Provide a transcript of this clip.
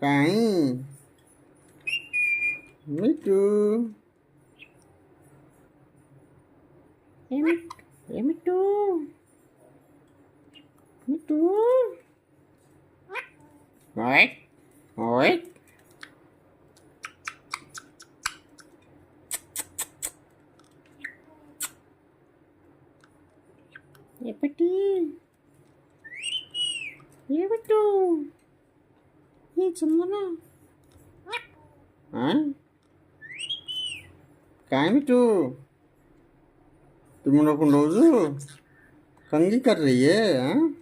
कहीं मिट्टू ये मिट्टू मिट्टू ओए ओए ये पट्टी ये मिट्टू ये चमना हाँ काय मिट्टू तुम लोग रोज कंगी कर रही है हाँ